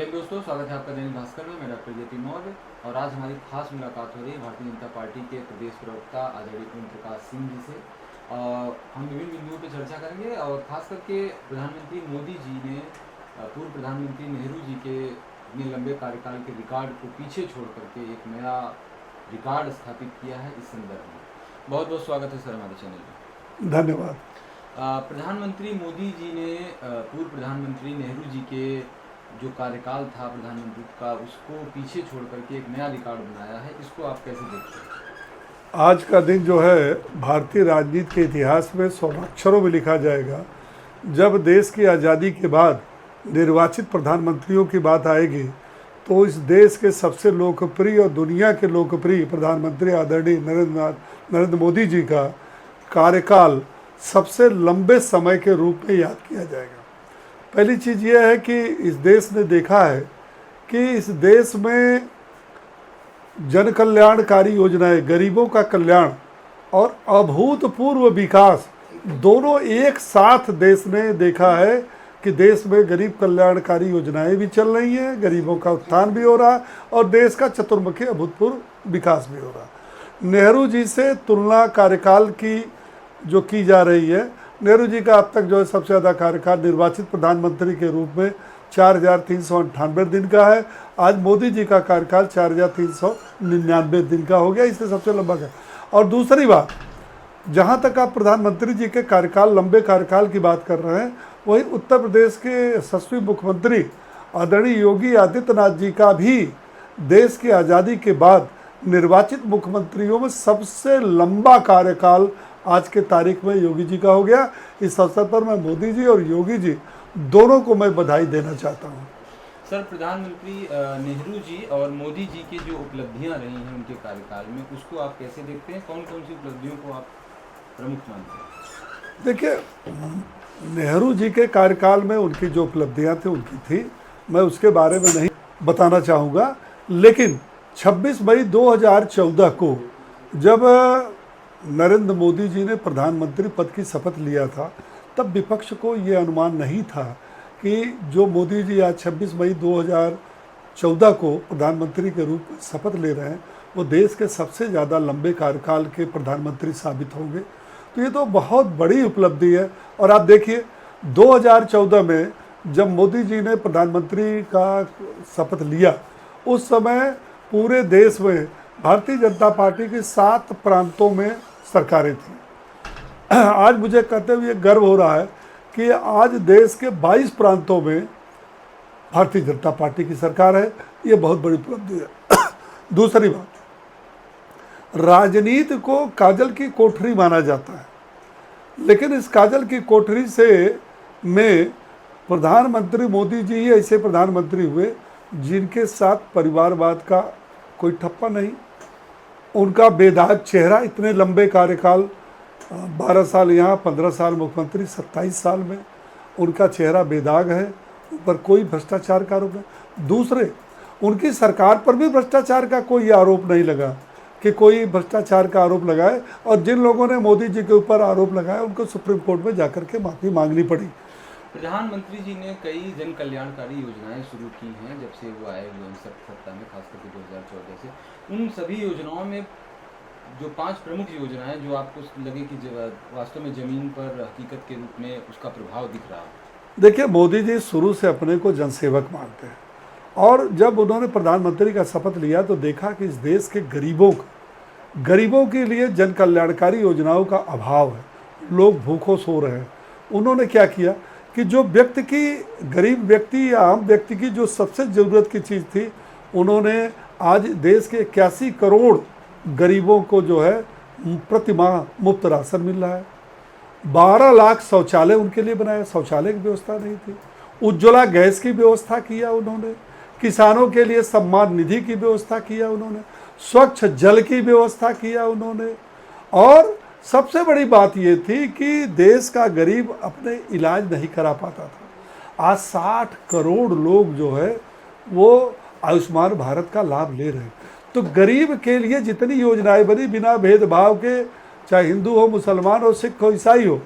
जय हिंद दोस्तों, स्वागत है आपका दैनिक भास्कर में। मैं डॉक्टर जेपी मौर्य और आज हमारी खास मुलाकात हो रही है भारतीय जनता पार्टी के प्रदेश प्रवक्ता आदरणीय ओम प्रकाश सिंह जी से। हम विभिन्न बिंदुओं पर चर्चा करेंगे और खास करके प्रधानमंत्री मोदी जी ने पूर्व प्रधानमंत्री नेहरू जी के अपने लंबे कार्यकाल के रिकॉर्ड को पीछे छोड़ करके एक नया रिकॉर्ड स्थापित किया है। इस संदर्भ में बहुत बहुत स्वागत है सर हमारे चैनल में। धन्यवाद। प्रधानमंत्री मोदी जी ने पूर्व प्रधानमंत्री नेहरू जी के जो कार्यकाल था प्रधानमंत्री का, उसको पीछे छोड़ करके एक नया रिकॉर्ड बनाया है। इसको आप कैसे देखते हैं? आज का दिन जो है भारतीय राजनीति के इतिहास में स्वर्णाक्षरों में लिखा जाएगा। जब देश की आज़ादी के बाद निर्वाचित प्रधानमंत्रियों की बात आएगी तो इस देश के सबसे लोकप्रिय और दुनिया के लोकप्रिय प्रधानमंत्री आदरणीय नरेंद्र मोदी जी का कार्यकाल सबसे लंबे समय के रूप में याद किया जाएगा। पहली चीज़ यह है कि इस देश ने देखा है कि इस देश में जन कल्याणकारी योजनाएं, गरीबों का कल्याण और अभूतपूर्व विकास दोनों एक साथ देश ने देखा है कि देश में गरीब कल्याणकारी योजनाएं भी चल रही हैं, गरीबों का उत्थान भी हो रहा है और देश का चतुर्मुखी अभूतपूर्व विकास भी हो रहा है। नेहरू जी से तुलना कार्यकाल की जो की जा रही है, नेहरू जी का अब तक जो है सबसे ज़्यादा कार्यकाल निर्वाचित प्रधानमंत्री के रूप में 4,398 दिन का है। आज मोदी जी का कार्यकाल 4,399 दिन का हो गया, इससे सबसे लंबा का। और दूसरी बात, जहाँ तक आप प्रधानमंत्री जी के कार्यकाल, लंबे कार्यकाल की बात कर रहे हैं, वही उत्तर प्रदेश के यशस्वी मुख्यमंत्री आदरणीय योगी आदित्यनाथ जी का भी देश की आज़ादी के बाद निर्वाचित मुख्यमंत्रियों में सबसे लंबा कार्यकाल आज के तारीख में योगी जी का हो गया। इस अवसर पर मैं मोदी जी और योगी जी दोनों को मैं बधाई देना चाहता हूँ। सर, प्रधानमंत्री नेहरू जी और मोदी जी की जो उपलब्धियां रही हैं उनके कार्यकाल में, उसको आप कैसे देखते हैं? कौन कौन सी उपलब्धियों को आप प्रमुख मानते हैं? देखिए, नेहरू जी के कार्यकाल में उनकी जो उपलब्धियां थी उनकी थी, मैं उसके बारे में नहीं बताना चाहूँगा। लेकिन 26 मई 2014 को जब नरेंद्र मोदी जी ने प्रधानमंत्री पद की शपथ लिया था, तब विपक्ष को ये अनुमान नहीं था कि जो मोदी जी आज 26 मई 2014 को प्रधानमंत्री के रूप में शपथ ले रहे हैं, वो देश के सबसे ज़्यादा लंबे कार्यकाल के प्रधानमंत्री साबित होंगे। तो ये तो बहुत बड़ी उपलब्धि है। और आप देखिए, 2014 में जब मोदी जी ने प्रधानमंत्री का शपथ लिया, उस समय पूरे देश में भारतीय जनता पार्टी की 7 प्रांतों में सरकारें थी। आज मुझे कहते हुए गर्व हो रहा है कि आज देश के 22 प्रांतों में भारतीय जनता पार्टी की सरकार है। ये बहुत बड़ी उपलब्धि है। दूसरी बात, राजनीति को काजल की कोठरी माना जाता है, लेकिन इस काजल की कोठरी से में प्रधानमंत्री मोदी जी ही ऐसे प्रधानमंत्री हुए जिनके साथ परिवारवाद का कोई ठप्पा नहीं। उनका बेदाग चेहरा, इतने लंबे कार्यकाल, 12 साल यहाँ, 15 साल मुख्यमंत्री, 27 साल में उनका चेहरा बेदाग है, ऊपर कोई भ्रष्टाचार का आरोप नहीं। दूसरे, उनकी सरकार पर भी भ्रष्टाचार का कोई आरोप नहीं लगा कि कोई भ्रष्टाचार का आरोप लगाए, और जिन लोगों ने मोदी जी के ऊपर आरोप लगाया उनको सुप्रीम कोर्ट में जाकर के माफ़ी मांगनी पड़ी। प्रधानमंत्री जी ने कई जन कल्याणकारी योजनाएं शुरू की हैं जब से वो आए हुए हैं सत्ता में, खास करके 2014 से। उन सभी योजनाओं में जो 5 प्रमुख योजनाएं जो आपको लगे कि वास्तव में जमीन पर हकीकत के रूप में उसका प्रभाव दिख रहा है? देखिए, मोदी जी शुरू से अपने को जनसेवक मानते हैं, और जब उन्होंने प्रधानमंत्री का शपथ लिया तो देखा कि इस देश के गरीबों के लिए जन कल्याणकारी योजनाओं का अभाव है, लोग भूखों सो रहे हैं। उन्होंने क्या किया कि जो व्यक्ति की, गरीब व्यक्ति या आम व्यक्ति की जो सबसे ज़रूरत की चीज़ थी, उन्होंने आज देश के 81 करोड़ गरीबों को जो है प्रति माह मुफ्त राशन मिल रहा है। 12 लाख शौचालय उनके लिए बनाया, शौचालय की व्यवस्था नहीं थी। उज्ज्वला गैस की व्यवस्था किया उन्होंने, किसानों के लिए सम्मान निधि की व्यवस्था किया उन्होंने, स्वच्छ जल की व्यवस्था किया उन्होंने। और सबसे बड़ी बात ये थी कि देश का गरीब अपने इलाज नहीं करा पाता था। आज 60 करोड़ लोग जो है वो आयुष्मान भारत का लाभ ले रहे हैं। तो गरीब के लिए जितनी योजनाएं बनी, बिना भेदभाव के, चाहे हिंदू हो, मुसलमान हो, सिख हो, ईसाई हो,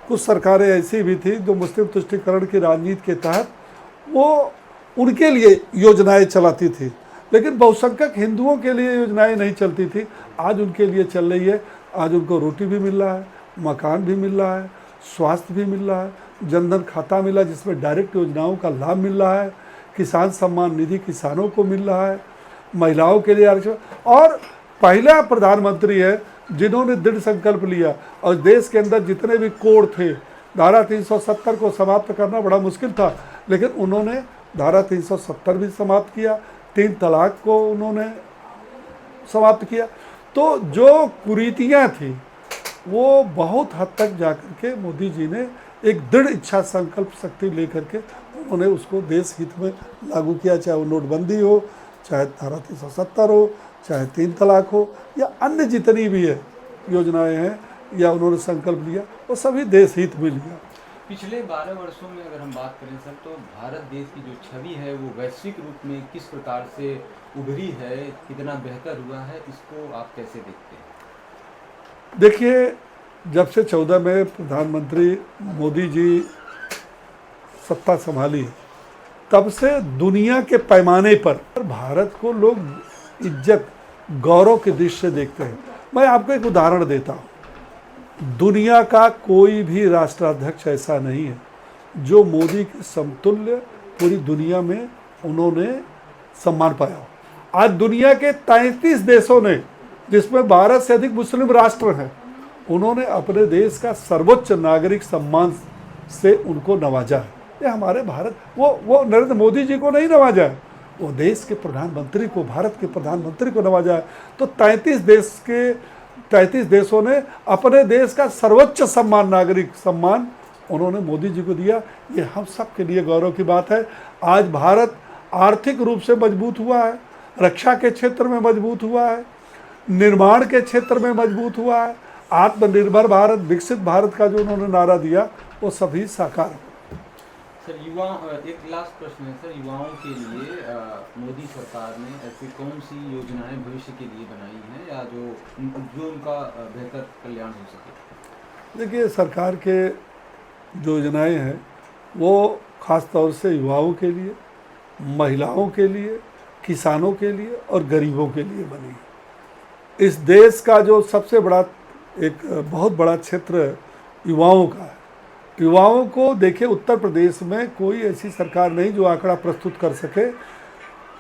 कुछ सरकारें ऐसी भी थी जो मुस्लिम तुष्टिकरण की राजनीति के तहत वो उनके लिए योजनाएं चलाती थी, लेकिन बहुसंख्यक हिंदुओं के लिए योजनाएं नहीं चलती थी। आज उनके लिए चल रही है। आज उनको रोटी भी मिल रहा है, मकान भी मिल रहा है, स्वास्थ्य भी मिल रहा है, जनधन खाता मिला जिसमें डायरेक्ट योजनाओं का लाभ मिल रहा है, किसान सम्मान निधि किसानों को मिल रहा है, महिलाओं के लिए आरक्षण, और पहला प्रधानमंत्री है जिन्होंने दृढ़ संकल्प लिया। और देश के अंदर जितने भी कोड थे, धारा 370 को समाप्त करना बड़ा मुश्किल था, लेकिन उन्होंने धारा 370 भी समाप्त किया, 3 तलाक को उन्होंने समाप्त किया। तो जो कुरीतियाँ थी वो बहुत हद तक जाकर के मोदी जी ने एक दृढ़ इच्छा संकल्प शक्ति लेकर के उन्होंने उसको देश हित में लागू किया, चाहे वो नोटबंदी हो, चाहे धारा 370 हो, चाहे 3 तलाक हो, या अन्य जितनी भी है योजनाएं हैं या उन्होंने संकल्प लिया, वो सभी देश हित में लिया। पिछले 12 वर्षों में अगर हम बात करें सर, तो भारत देश की जो छवि है वो वैश्विक रूप में किस प्रकार से उभरी है, कितना बेहतर हुआ है, इसको आप कैसे देखते हैं? देखिए, जब से 14 में प्रधानमंत्री मोदी जी सत्ता संभाली, तब से दुनिया के पैमाने पर भारत को लोग इज्जत गौरव की दृष्टि से देखते हैं। मैं आपको एक उदाहरण देता हूँ। दुनिया का कोई भी राष्ट्राध्यक्ष ऐसा नहीं है जो मोदी के समतुल्य पूरी दुनिया में उन्होंने सम्मान पाया हो। आज दुनिया के 33 देशों ने, जिसमें 12 से अधिक मुस्लिम राष्ट्र हैं, उन्होंने अपने देश का सर्वोच्च नागरिक सम्मान से उनको नवाजा है। ये हमारे भारत, वो नरेंद्र मोदी जी को नहीं नवाजा है, वो देश के प्रधानमंत्री को, भारत के प्रधानमंत्री को नवाजा है। तो 33 देशों ने अपने देश का सर्वोच्च सम्मान, नागरिक सम्मान उन्होंने मोदी जी को दिया। ये हम सब के लिए गौरव की बात है। आज भारत आर्थिक रूप से मजबूत हुआ है, रक्षा के क्षेत्र में मजबूत हुआ है, निर्माण के क्षेत्र में मजबूत हुआ है। आत्मनिर्भर भारत, विकसित भारत का जो उन्होंने नारा दिया वो सभी साकार हो। सर एक लास्ट प्रश्न है सर, युवाओं के लिए मोदी सरकार ने ऐसी कौन सी योजनाएं भविष्य के लिए बनाई हैं, या जो उनका बेहतर कल्याण हो सके? देखिए, सरकार के जो योजनाएं हैं वो ख़ास तौर से युवाओं के लिए, महिलाओं के लिए, किसानों के लिए और गरीबों के लिए बनी। इस देश का जो सबसे बड़ा एक बहुत बड़ा क्षेत्र युवाओं का है। युवाओं को देखिए, उत्तर प्रदेश में कोई ऐसी सरकार नहीं जो आंकड़ा प्रस्तुत कर सके।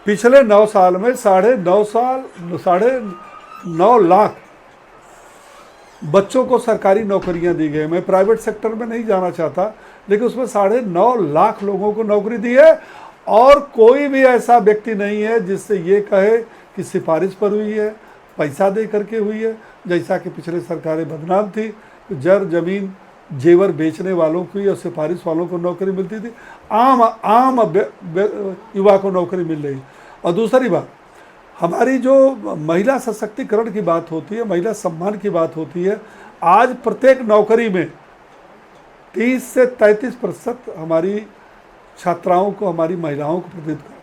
पिछले 9 साल में 9.5 लाख बच्चों को सरकारी नौकरियां दी गई। मैं प्राइवेट सेक्टर में नहीं जाना चाहता, लेकिन उसमें 9.5 लाख लोगों को नौकरी दी है। और कोई भी ऐसा व्यक्ति नहीं है जिससे ये कहे कि सिफारिश पर हुई है, पैसा दे करके हुई है, जैसा कि पिछले सरकारें बदनाम थी, जमीन जेवर बेचने वालों को या सिफारिश वालों को नौकरी मिलती थी। आम युवा को नौकरी मिल रही। और दूसरी बात, हमारी जो महिला सशक्तिकरण की बात होती है, महिला सम्मान की बात होती है, आज प्रत्येक नौकरी में 30 से 33% हमारी छात्राओं को, हमारी महिलाओं को प्रतिनिधित्व कर।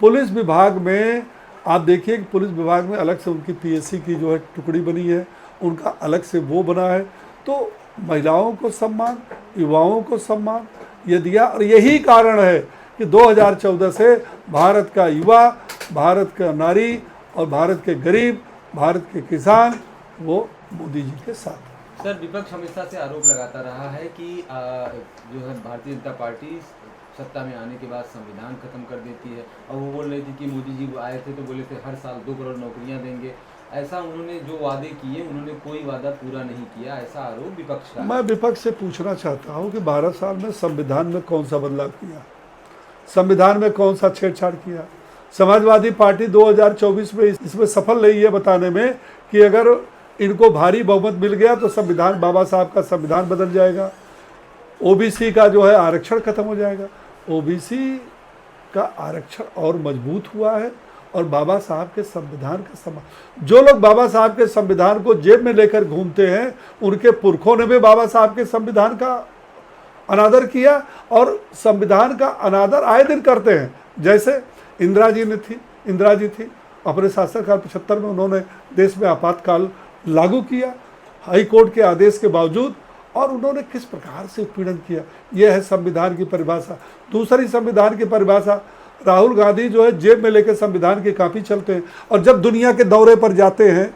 पुलिस विभाग में आप देखिए कि पुलिस विभाग में अलग से उनकी पीएससी की जो है टुकड़ी बनी है, उनका अलग से वो बना है। तो महिलाओं को सम्मान, युवाओं को सम्मान ये दिया। और यही कारण है कि 2014 से भारत का युवा, भारत का नारी और भारत के गरीब, भारत के किसान वो मोदी जी के साथ। सर, विपक्ष हमेशा से आरोप लगाता रहा है कि जो है भारतीय जनता पार्टी सत्ता में आने के बाद संविधान खत्म कर देती है। और वो बोल रही थी कि मोदी जी आए थे तो बोले थे हर साल 2 करोड़ नौकरियां देंगे। ऐसा उन्होंने जो वादे किए, उन्होंने कोई वादा पूरा नहीं किया, ऐसा आरोप विपक्ष का। मैं विपक्ष से पूछना चाहता हूं कि 12 साल में संविधान में कौन सा बदलाव किया, संविधान में कौन सा छेड़छाड़ किया? समाजवादी पार्टी 2024 में इसमें सफल रही है बताने में कि अगर इनको भारी बहुमत मिल गया तो संविधान, बाबा साहब का संविधान बदल जाएगा, ओबीसी का जो है आरक्षण खत्म हो जाएगा। ओबीसी का आरक्षण और मजबूत हुआ है। और बाबा साहब के संविधान का सम्मान, जो लोग बाबा साहब के संविधान को जेब में लेकर घूमते हैं, उनके पुरखों ने भी बाबा साहब के संविधान का अनादर किया और संविधान का अनादर आए दिन करते हैं। जैसे इंदिरा जी थी, अपने शासनकाल 75 में उन्होंने देश में आपातकाल लागू किया हाई कोर्ट के आदेश के बावजूद, और उन्होंने किस प्रकार से उत्पीड़न किया। यह है संविधान की परिभाषा। दूसरी संविधान की परिभाषा, राहुल गांधी जो है जेब में लेकर संविधान की कॉपी चलते हैं, और जब दुनिया के दौरे पर जाते हैं,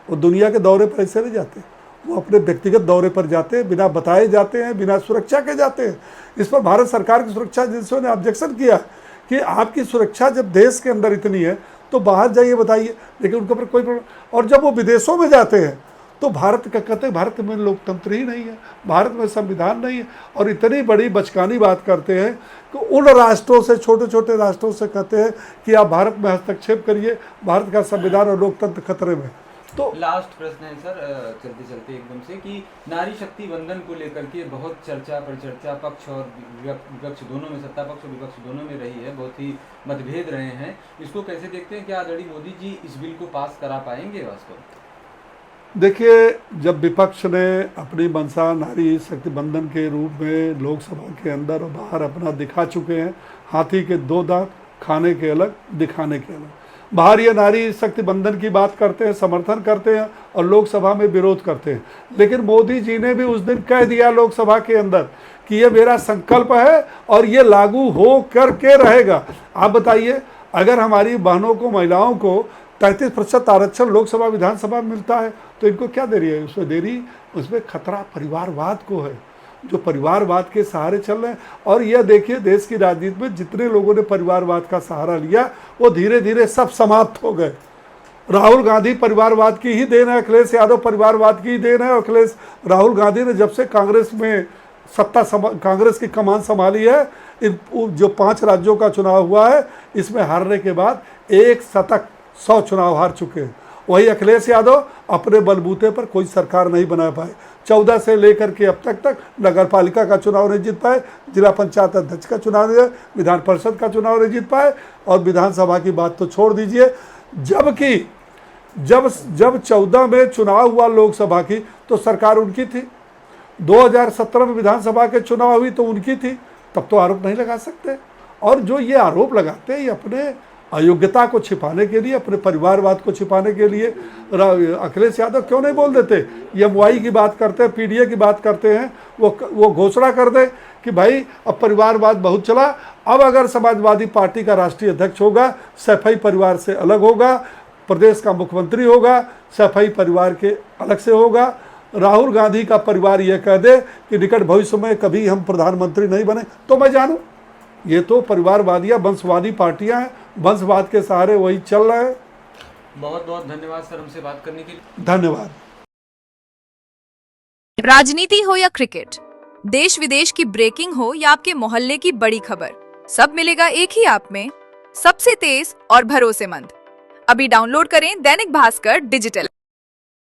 वो दुनिया के दौरे पर ऐसे नहीं जाते, वो अपने व्यक्तिगत दौरे पर जाते हैं, बिना बताए जाते हैं, बिना सुरक्षा के जाते हैं। इस पर भारत सरकार की सुरक्षा एजेंसियों ने ऑब्जेक्शन किया कि आपकी सुरक्षा जब देश के अंदर इतनी है तो बाहर जाइए बताइए, लेकिन उनके ऊपर कोई प्रॉब्लम। और जब वो विदेशों में जाते हैं तो भारत का कहते हैं भारत में लोकतंत्र ही नहीं है, भारत में संविधान नहीं है, और इतनी बड़ी बचकानी बात करते हैं कि उन राष्ट्रों से, छोटे छोटे राष्ट्रों से कहते हैं कि आप भारत में हस्तक्षेप करिए, भारत का संविधान और लोकतंत्र खतरे में। तो लास्ट प्रश्न है सर, चलते चलते एकदम से, कि नारी शक्ति वंदन को लेकर के बहुत चर्चा परिचर्चा पक्ष और विपक्ष दोनों में, सत्ता पक्ष और विपक्ष दोनों में रही है, बहुत ही मतभेद रहे हैं। इसको कैसे देखते हैं, क्या आदरणीय मोदी जी इस बिल को पास करा पाएंगे वास्तव? देखिए, जब विपक्ष ने अपनी मंशा नारी शक्ति बंधन के रूप में लोकसभा के अंदर और बाहर अपना दिखा चुके हैं, हाथी के दो दांत, खाने के अलग दिखाने के अलग। बाहर ये नारी शक्ति बंधन की बात करते हैं, समर्थन करते हैं, और लोकसभा में विरोध करते हैं। लेकिन मोदी जी ने भी उस दिन कह दिया लोकसभा के अंदर कि ये मेरा संकल्प है और ये लागू हो करके रहेगा। आप बताइए, अगर हमारी बहनों को, महिलाओं को 33% आरक्षण लोकसभा विधानसभा में मिलता है तो इनको क्या देरी है? उसमें देरी, उसमें खतरा परिवारवाद को है, जो परिवारवाद के सहारे चल रहे हैं। और यह देखिए, देश की राजनीति में जितने लोगों ने परिवारवाद का सहारा लिया वो धीरे धीरे सब समाप्त हो गए। राहुल गांधी परिवारवाद की ही देन है, अखिलेश यादव परिवारवाद की ही देन है। अखिलेश राहुल गांधी ने जब से कांग्रेस में कांग्रेस की कमान संभाली है, इन जो 5 राज्यों का चुनाव हुआ है, इसमें हारने के बाद 1 शतक 100 चुनाव हार चुके हैं। वही अखिलेश यादव अपने बलबूते पर कोई सरकार नहीं बना पाए। 14 से लेकर के अब तक नगर पालिका का चुनाव नहीं जीत पाए, जिला पंचायत अध्यक्ष का चुनाव नहीं, विधान परिषद का चुनाव नहीं जीत पाए, और विधानसभा की बात तो छोड़ दीजिए। जबकि जब 14 में चुनाव हुआ लोकसभा की तो सरकार उनकी थी, 2017 में विधानसभा के चुनाव हुई तो उनकी थी, तब तो आरोप नहीं लगा सकते। और जो ये आरोप लगाते हैं, ये अपने अयोग्यता को छिपाने के लिए, अपने परिवारवाद को छिपाने के लिए। अखिलेश यादव क्यों नहीं बोल देते? MY की बात करते हैं, PDA की बात करते हैं, वो घोषणा कर दे कि भाई अब परिवारवाद बहुत चला, अब अगर समाजवादी पार्टी का राष्ट्रीय अध्यक्ष होगा, सैफई परिवार से अलग होगा, प्रदेश का मुख्यमंत्री होगा, सैफई परिवार के अलग से होगा। राहुल गांधी का परिवार यह कह दे कि निकट भविष्य में कभी हम प्रधानमंत्री नहीं बने, तो मैं जानूँ। ये तो परिवारवादियाँ, वंशवादी पार्टियां हैं, वंशवाद के सहारे वही चल रहा है। बहुत बहुत धन्यवाद सर हमसे बात करने के लिए। धन्यवाद। राजनीति हो या क्रिकेट, देश विदेश की ब्रेकिंग हो या आपके मोहल्ले की बड़ी खबर, सब मिलेगा एक ही ऐप में, सबसे तेज और भरोसेमंद। अभी डाउनलोड करें दैनिक भास्कर डिजिटल।